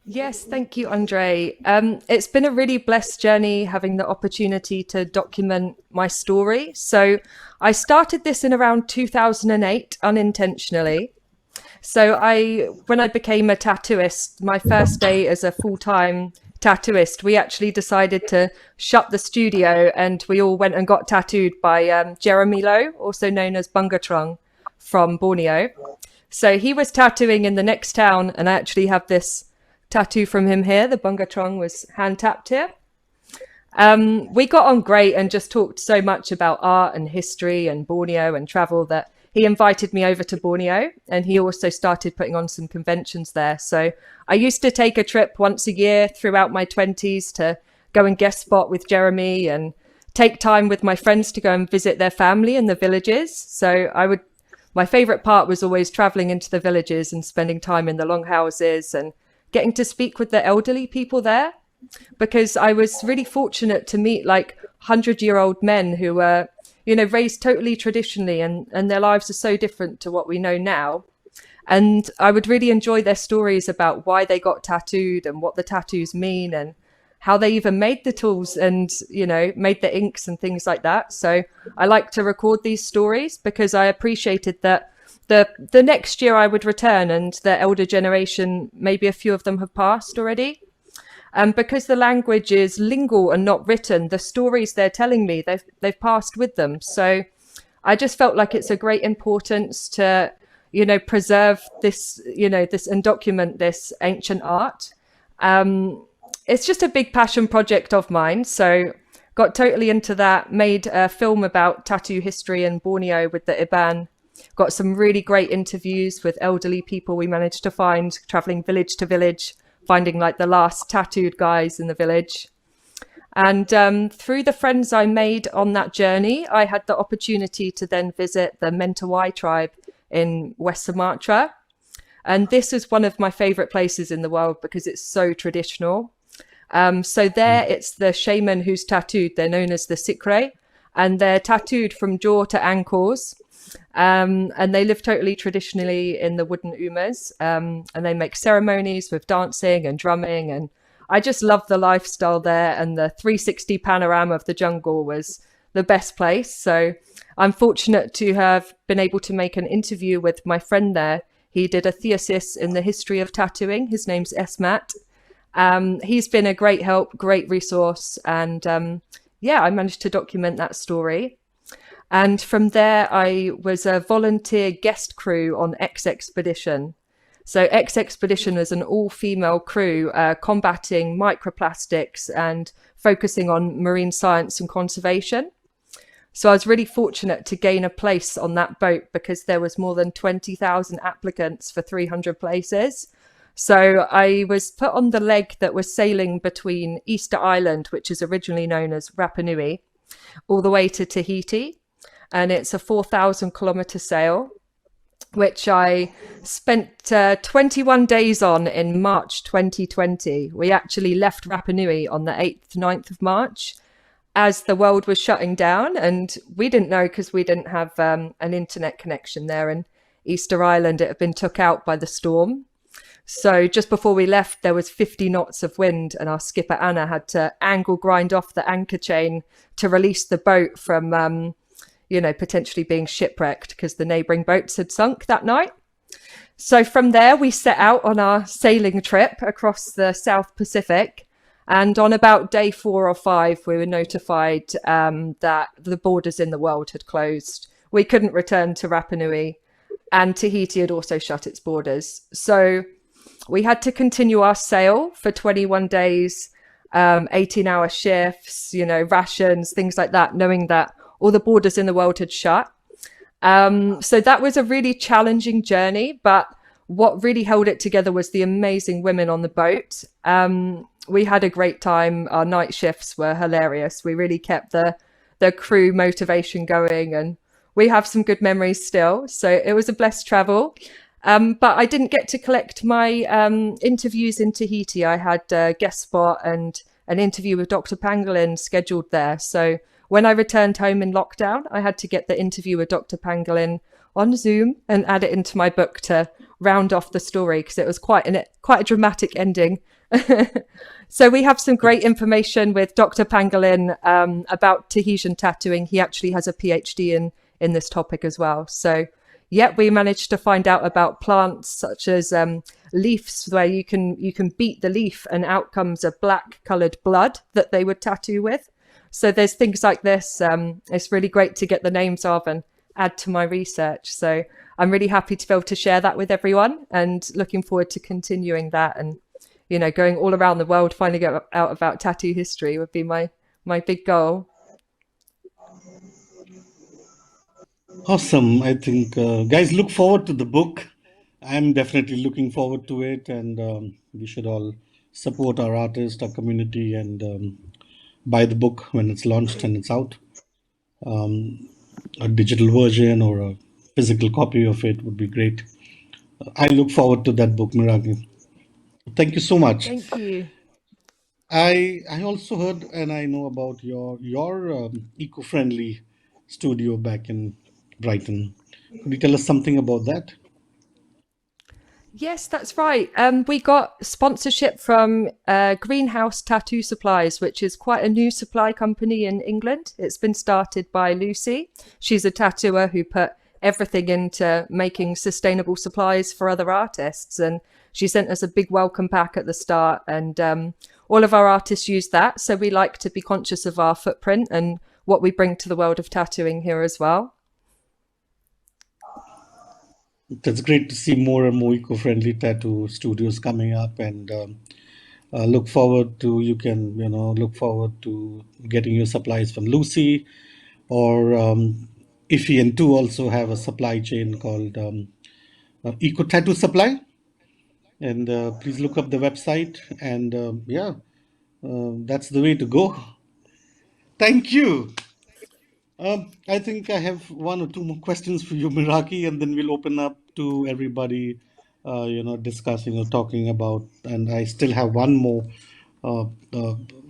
Yes, thank you, Andre. It's been a really blessed journey having the opportunity to document my story. So I started this in around 2008 unintentionally. So when I became a tattooist, my first day as a full-time tattooist, we actually decided to shut the studio and we all went and got tattooed by Jeremy Lowe, also known as Bungatrong from Borneo. So he was tattooing in the next town, and I actually have this tattoo from him here. The Bungatrong was hand tapped here. We got on great and just talked so much about art and history and Borneo and travel that he invited me over to Borneo, and he also started putting on some conventions there. So I used to take a trip once a year throughout my 20s to go and guest spot with Jeremy and take time with my friends to go and visit their family in the villages. So my favorite part was always traveling into the villages and spending time in the longhouses and getting to speak with the elderly people there, because I was really fortunate to meet like 100-year-old men who were, you know, raised totally traditionally, and their lives are so different to what we know now. And I would really enjoy their stories about why they got tattooed and what the tattoos mean and how they even made the tools and, you know, made the inks and things like that. So I like to record these stories because I appreciated that the next year I would return and the elder generation, maybe a few of them have passed already. Because the language is lingual and not written, the stories they're telling me, they've passed with them. So I just felt like it's a great importance to, you know, preserve this, you know, this and document this ancient art. It's just a big passion project of mine. So got totally into that, made a film about tattoo history in Borneo with the Iban Got some really great interviews with elderly people we managed to find, traveling village to village, finding like the last tattooed guys in the village. And through the friends I made on that journey, I had the opportunity to then visit the Mentawai tribe in West Sumatra. And this is one of my favorite places in the world because it's so traditional. So there it's the shaman who's tattooed. They're known as the Sikre, and they're tattooed from jaw to ankles. And they live totally traditionally in the wooden umas. And they make ceremonies with dancing and drumming. And I just love the lifestyle there. And the 360 panorama of the jungle was the best place. So I'm fortunate to have been able to make an interview with my friend there. He did a thesis in the history of tattooing. His name's Esmat. He's been a great help, great resource. And I managed to document that story. And from there, I was a volunteer guest crew on X Expedition. So X Expedition is an all-female crew combating microplastics and focusing on marine science and conservation. So I was really fortunate to gain a place on that boat because there was more than 20,000 applicants for 300 places. So I was put on the leg that was sailing between Easter Island, which is originally known as Rapa Nui, all the way to Tahiti. And it's a 4,000 kilometer sail, which I spent 21 days on in March 2020. We actually left Rapa Nui on the 8th, 9th of March as the world was shutting down. And we didn't know because we didn't have an internet connection there. And Easter Island, it had been took out by the storm. So just before we left, there was 50 knots of wind and our skipper Anna had to angle grind off the anchor chain to release the boat from, potentially being shipwrecked because the neighbouring boats had sunk that night. So from there, we set out on our sailing trip across the South Pacific. And on about day 4 or 5, we were notified that the borders in the world had closed. We couldn't return to Rapa Nui, and Tahiti had also shut its borders. So we had to continue our sail for 21 days, 18-hour shifts, rations, things like that, knowing that all the borders in the world had shut. So that was a really challenging journey, but what really held it together was the amazing women on the boat. We had a great time. Our night shifts were hilarious. We really kept the crew motivation going, and we have some good memories still. So it was a blessed travel. But I didn't get to collect my interviews in Tahiti. I had a guest spot and an interview with Dr. Pangolin scheduled there. So when I returned home in lockdown, I had to get the interview with Dr. Pangolin on Zoom and add it into my book to round off the story because it was quite a dramatic ending. So we have some great information with Dr. Pangolin about Tahitian tattooing. He actually has a PhD in this topic as well. So we managed to find out about plants such as leaves, where you can beat the leaf and out comes a black coloured blood that they would tattoo with. So there's things like this. It's really great to get the names of and add to my research. So I'm really happy to be able to share that with everyone and looking forward to continuing that and, going all around the world, finding out about tattoo history would be my big goal. Awesome. I think, guys, look forward to the book. I'm definitely looking forward to it, and we should all support our artist, our community, and buy the book when it's launched and it's out. A digital version or a physical copy of it would be great. I look forward to that book, Miragi. Thank you so much. Thank you. I also heard and I know about your eco-friendly studio back in Brighton. Could you tell us something about that? Yes, that's right. We got sponsorship from Greenhouse Tattoo Supplies, which is quite a new supply company in England. It's been started by Lucy. She's a tattooer who put everything into making sustainable supplies for other artists. And she sent us a big welcome pack at the start. And all of our artists use that. So we like to be conscious of our footprint and what we bring to the world of tattooing here as well. That's great to see more and more eco-friendly tattoo studios coming up, and look forward to look forward to getting your supplies from Lucy, or Iffy and Tu also have a supply chain called Eco Tattoo Supply. And please look up the website. And that's the way to go. Thank you. I think I have one or two more questions for you, Miraki, and then we'll open up to everybody, discussing or talking about. And I still have one more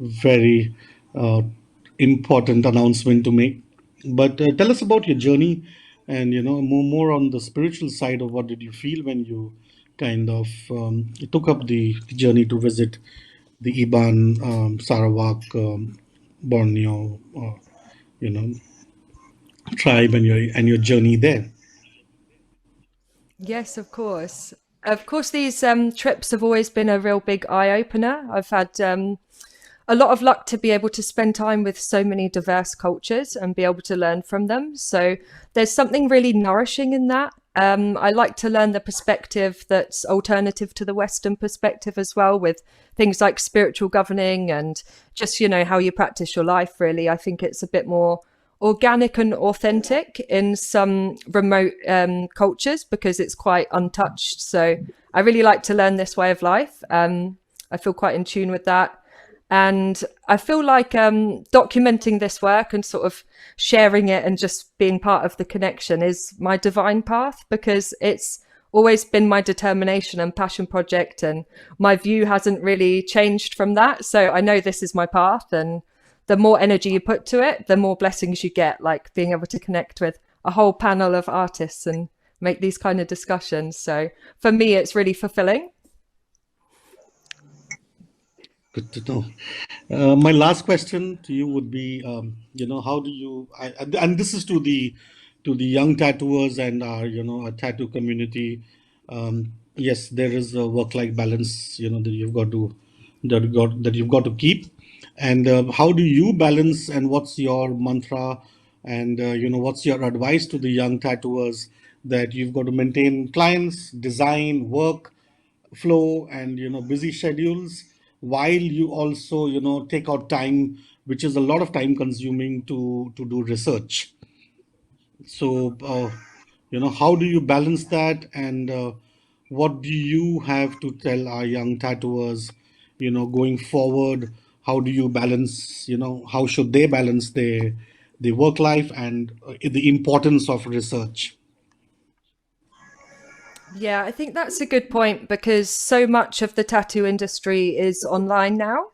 very uh, important announcement to make. But tell us about your journey, and more on the spiritual side of what did you feel when you kind of took up the journey to visit the Iban, Sarawak, Borneo, you know, tribe and your journey there. Yes, of course. Of course, these trips have always been a real big eye opener. I've had a lot of luck to be able to spend time with so many diverse cultures and be able to learn from them. So there's something really nourishing in that. I like to learn the perspective that's alternative to the Western perspective as well, with things like spiritual governing and just, how you practice your life, really. I think it's a bit more organic and authentic in some remote cultures because it's quite untouched. So I really like to learn this way of life. I feel quite in tune with that. And I feel like documenting this work and sort of sharing it and just being part of the connection is my divine path, because it's always been my determination and passion project. And my view hasn't really changed from that. So I know this is my path, and the more energy you put to it, the more blessings you get, like being able to connect with a whole panel of artists and make these kind of discussions. So for me, it's really fulfilling. Good to know. My last question to you would be, how do you? And this is to the young tattooers and our, our tattoo community. Yes, there is a work-life balance, that you've got to keep. And how do you balance? And what's your mantra? And what's your advice to the young tattooers that you've got to maintain clients, design, work flow, and busy schedules, while you also take out time, which is a lot of time consuming to do research. So how do you balance that, and what do you have to tell our young tattooers going forward? How do you balance, how should they balance their work life and the importance of research? Yeah, I think that's a good point, because so much of the tattoo industry is online now.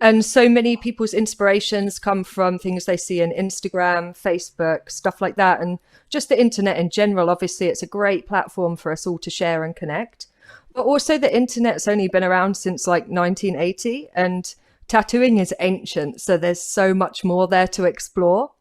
And so many people's inspirations come from things they see in Instagram, Facebook, stuff like that. And just the internet in general. Obviously, it's a great platform for us all to share and connect. But also, the internet's only been around since like 1980, and tattooing is ancient. So there's so much more there to explore.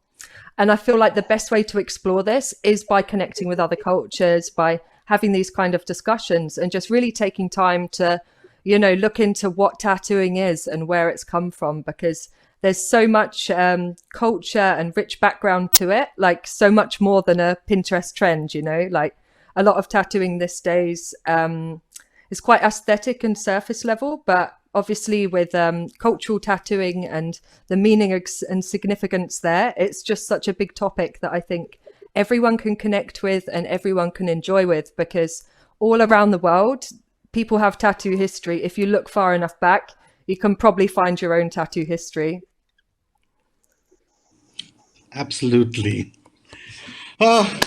And I feel like the best way to explore this is by connecting with other cultures, by having these kind of discussions, and just really taking time to, look into what tattooing is and where it's come from, because there's so much culture and rich background to it, like so much more than a Pinterest trend, like a lot of tattooing these days is quite aesthetic and surface level, but obviously with cultural tattooing and the meaning and significance there, it's just such a big topic that I think everyone can connect with and everyone can enjoy with, because all around the world, people have tattoo history. If you look far enough back, you can probably find your own tattoo history. Absolutely. Uh,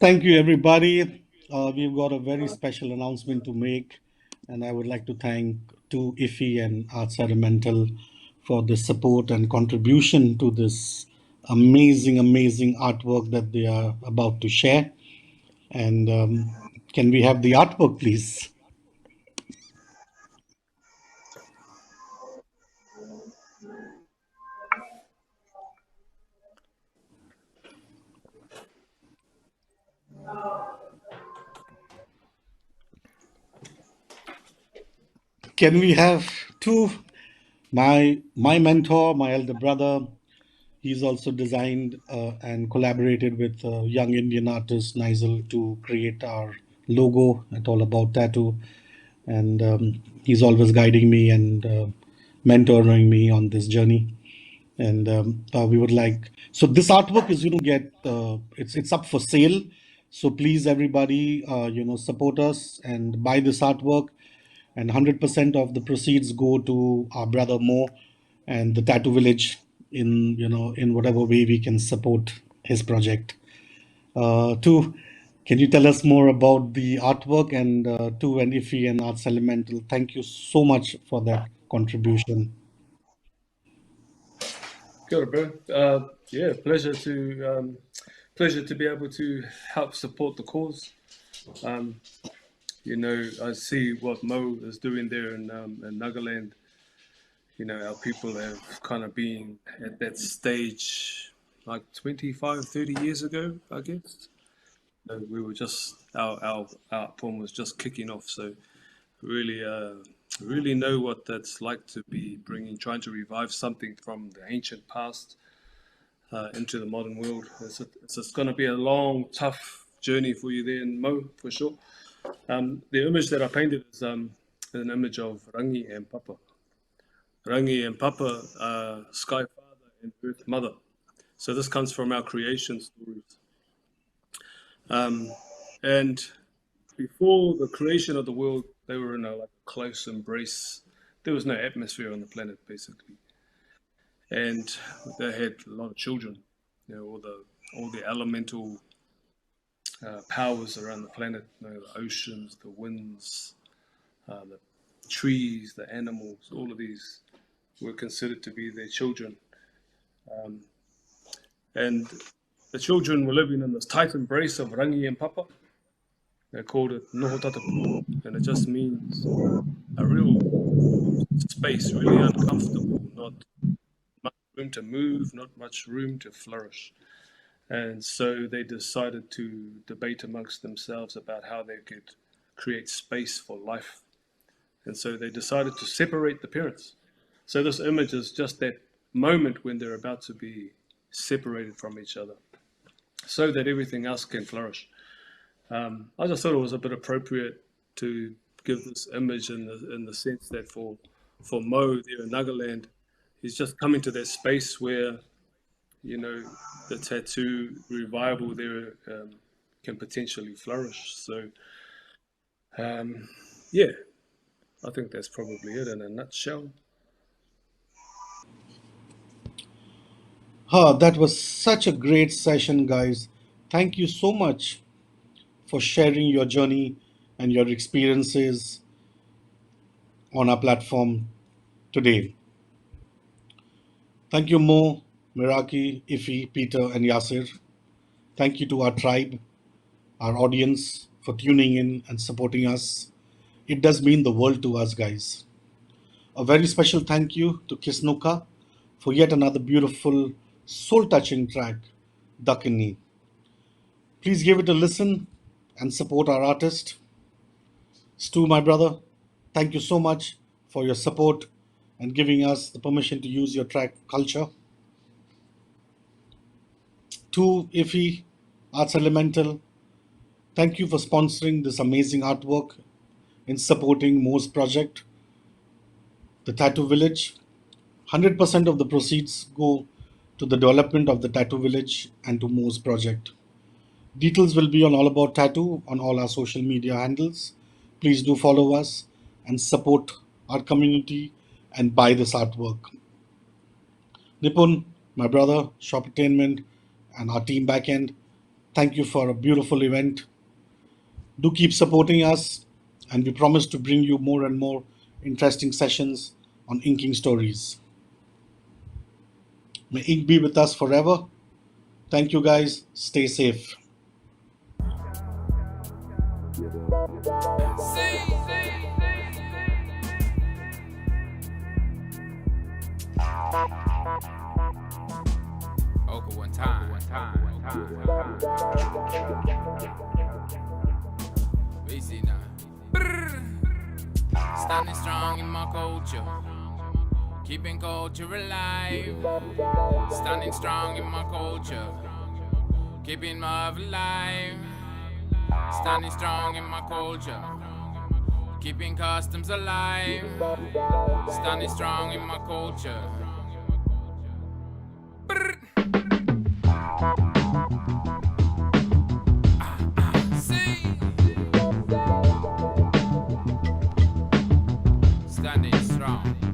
Thank you, everybody. We've got a very special announcement to make, and I would like to thank to IFI and Art Sentimental for the support and contribution to this amazing, amazing artwork that they are about to share. And can we have the artwork, please? Can we have two? My mentor, my elder brother, he's also designed and collaborated with young Indian artist Nigel to create our logo at All About Tattoo. And he's always guiding me and mentoring me on this journey. And we would like, so this artwork is get it's up for sale. So please everybody support us and buy this artwork, and 100% of the proceeds go to our brother Mo and the Tattoo Village in in whatever way we can support his project. Two, can you tell us more about the artwork? And two, and Iffy and Arts Elemental, thank you so much for that contribution. Kia ora, bro. Yeah, pleasure to be able to help support the cause. I see what Mo is doing there in Nagaland. Our people have kind of been at that stage like 25, 30 years ago, I guess. We were just, our poem was just kicking off. So really know what that's like to be trying to revive something from the ancient past into the modern world. It's going to be a long, tough journey for you there, Mo, for sure. The image that I painted is an image of Rangi and Papa. Rangi and Papa are Sky Father and Earth Mother. So this comes from our creation stories. And before the creation of the world, they were in a close embrace. There was no atmosphere on the planet, basically. And they had a lot of children, all the elemental powers around the planet, the oceans, the winds, the trees, the animals, all of these were considered to be their children. And the children were living in this tight embrace of Rangi and Papa. They called it Noho Tatapu, and it just means a real space, really uncomfortable, not much room to move, not much room to flourish. And so they decided to debate amongst themselves about how they could create space for life. And so they decided to separate the parents. So this image is just that moment when they're about to be separated from each other so that everything else can flourish. I just thought it was a bit appropriate to give this image in the sense that for Mo there in Nagaland, he's just coming to that space where, the tattoo revival there can potentially flourish. So, yeah, I think that's probably it in a nutshell. That was such a great session, guys. Thank you so much for sharing your journey and your experiences on our platform today. Thank you, Mo, Miraki, Ifi, Peter, and Yasir. Thank you to our tribe, our audience, for tuning in and supporting us. It does mean the world to us, guys. A very special thank you to Kisnuka for yet another beautiful, soul-touching track, Dakini. Please give it a listen and support our artist. Stu, my brother, thank you so much for your support and giving us the permission to use your track Culture. To Iffy, Arts Elemental, thank you for sponsoring this amazing artwork and supporting Mo's project, the Tattoo Village. 100% of the proceeds go to the development of the Tattoo Village and to Mo's project. Details will be on All About Tattoo on all our social media handles. Please do follow us and support our community and buy this artwork. Nipun, my brother, Shop Entertainment, and our team backend, thank you for a beautiful event. Do keep supporting us, and we promise to bring you more and more interesting sessions on inking stories. May ink be with us forever. Thank you, guys. Stay safe. Okay, one time. Easy now. Standing strong in my culture, keeping culture alive. Standing strong in my culture, keeping love alive. Standing strong in my culture, keeping customs alive. Standing strong in my culture. standing strong.